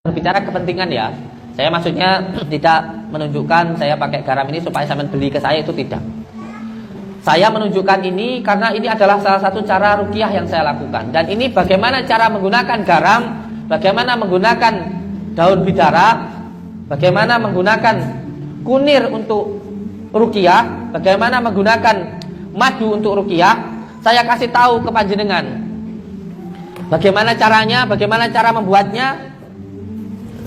Berbicara kepentingan ya, saya maksudnya tidak menunjukkan saya pakai garam ini supaya sampean beli ke saya, itu tidak. Saya menunjukkan ini karena ini adalah salah satu cara ruqyah yang saya lakukan. Dan ini bagaimana cara menggunakan garam, bagaimana menggunakan daun bidara, bagaimana menggunakan kunir untuk ruqyah, bagaimana menggunakan madu untuk ruqyah. Saya kasih tahu ke panjenengan bagaimana caranya, bagaimana cara membuatnya.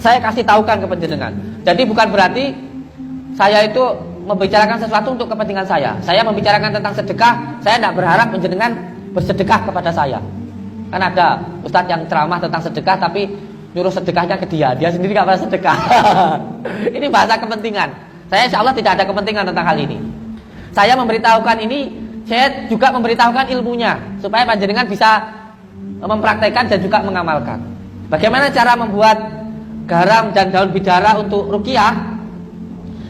Saya kasih tahukan ke panjenengan. Jadi bukan berarti saya itu membicarakan sesuatu untuk kepentingan saya. Saya membicarakan tentang sedekah. Saya tidak berharap panjenengan bersedekah kepada saya. Kan ada ustadz yang ceramah tentang sedekah tapi nyuruh sedekahnya ke dia sendiri nggak pernah sedekah. Ini bahasa kepentingan. Saya insya Allah tidak ada kepentingan tentang hal ini. Saya memberitahukan ini, saya juga memberitahukan ilmunya supaya panjenengan bisa mempraktekkan dan juga mengamalkan. Bagaimana cara membuat garam dan daun bidara untuk ruqyah?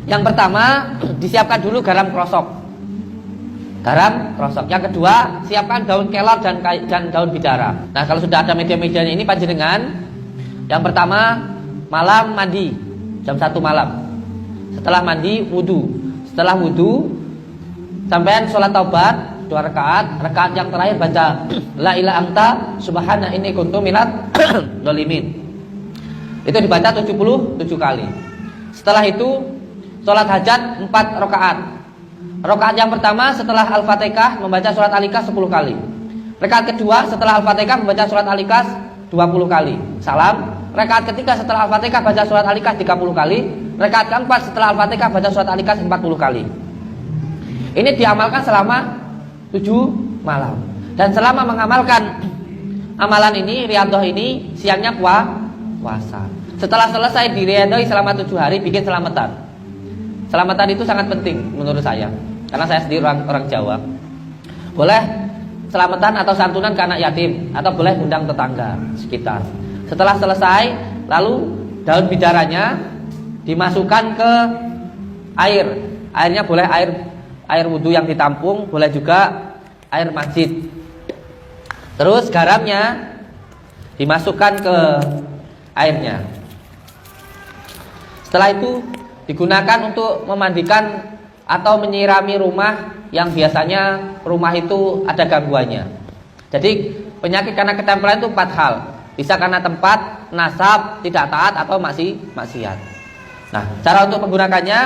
Yang pertama, disiapkan dulu garam krosok. Garam krosok. Yang kedua, siapkan daun kelor dan daun bidara. Nah, kalau sudah ada media-medianya ini panjenengan, yang pertama malam mandi jam 1 malam. Setelah mandi wudu. Setelah wudu sampean sholat taubat 2 rakaat. Rakaat yang terakhir baca la ilaha anta subhana inni kuntu minadz dzalimin. Itu dibaca 77 kali. Setelah itu sholat hajat 4 rakaat. Rakaat yang pertama setelah Al-Fatihah membaca surat Al-Ikhlas 10 kali. Rakaat kedua setelah Al-Fatihah membaca surat Al-Ikhlas 20 kali. Salam. Rakaat ketiga setelah Al-Fatihah baca surat Al-Ikhlas 30 kali. Rakaat keempat setelah Al-Fatihah baca surat Al-Ikhlas 40 kali. Ini diamalkan selama 7 malam. Dan selama mengamalkan amalan ini, riyadhah ini, siangnya puasa. Setelah selesai diriyadhai selama 7 hari, bikin selamatan. Selamatan itu sangat penting menurut saya, karena saya sendiri orang Jawa. Boleh selamatan atau santunan ke anak yatim, atau boleh undang tetangga sekitar. Setelah selesai, lalu daun bidaranya dimasukkan ke air. Airnya boleh air wudhu yang ditampung, boleh juga air masjid. Terus garamnya dimasukkan ke airnya. Setelah itu digunakan untuk memandikan atau menyirami rumah yang biasanya rumah itu ada gangguannya. Jadi penyakit karena ketempelan itu 4 hal. Bisa karena tempat, nasab, tidak taat, atau maksiat. Nah, cara untuk menggunakannya,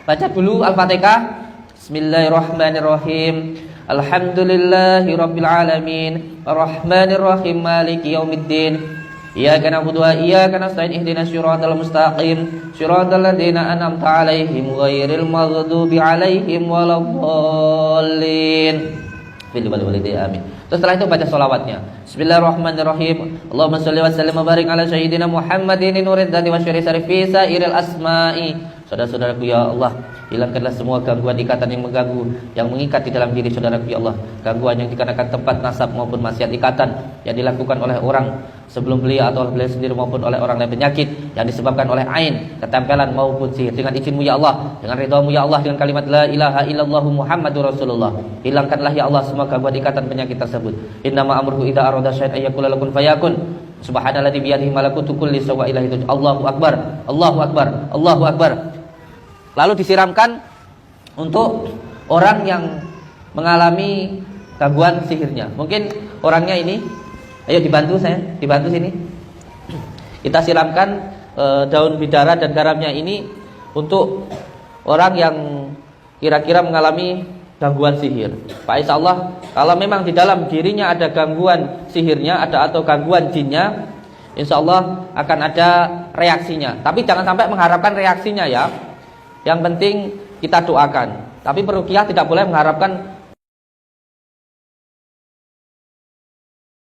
baca dulu Al-Fatihah. Bismillahirrahmanirrahim. Alhamdulillahirabbil alamin. Arrahmanirrahim. Maliki yaumiddin. Iyyaka na'budu wa iyyaka nasta'in ihdinas siratal mustaqim siratal ladzina an'amta 'alaihim ghairil maghdubi 'alaihim waladdallin. Amin. Terus setelah itu baca sholawatnya. Bismillahirrahmanirrahim. Allahumma shalli wa sallim wa barik ala sayyidina Muhammadin nurid dzati wa syari sarifi sairil asma'i. Saudara-saudaraku ya Allah, hilangkanlah semua gangguan ikatan yang mengganggu, yang mengikat di dalam diri saudaraku ya Allah. Gangguan yang dikarenakan tempat, nasab maupun maksiat ikatan yang dilakukan oleh orang sebelum beliau atau beliau sendiri maupun oleh orang lain, penyakit yang disebabkan oleh ain, ketempelan maupun sihir. Dengan izin-Mu ya Allah, dengan ridha-Mu ya Allah, dengan kalimat la ilaha illallah Muhammadur Rasulullah, hilangkanlah ya Allah semua gangguan ikatan penyakit tersebut. Innama amruhu idza arada syai'an ayyaqula lakum fayakun. Subhanalladzi biyadihi malakutu kulli syai'in wa ilaihi turja'un. Allahu akbar, Allahu akbar, Allahu akbar. Lalu disiramkan untuk orang yang mengalami gangguan sihirnya. Mungkin orangnya ini, ayo dibantu saya, dibantu sini. Kita siramkan daun bidara dan garamnya ini untuk orang yang kira-kira mengalami gangguan sihir. Pak, insya Allah kalau memang di dalam dirinya ada gangguan sihirnya, atau gangguan jinnya, insya Allah akan ada reaksinya. Tapi jangan sampai mengharapkan reaksinya ya. Yang penting kita doakan. Tapi peruqyah tidak boleh mengharapkan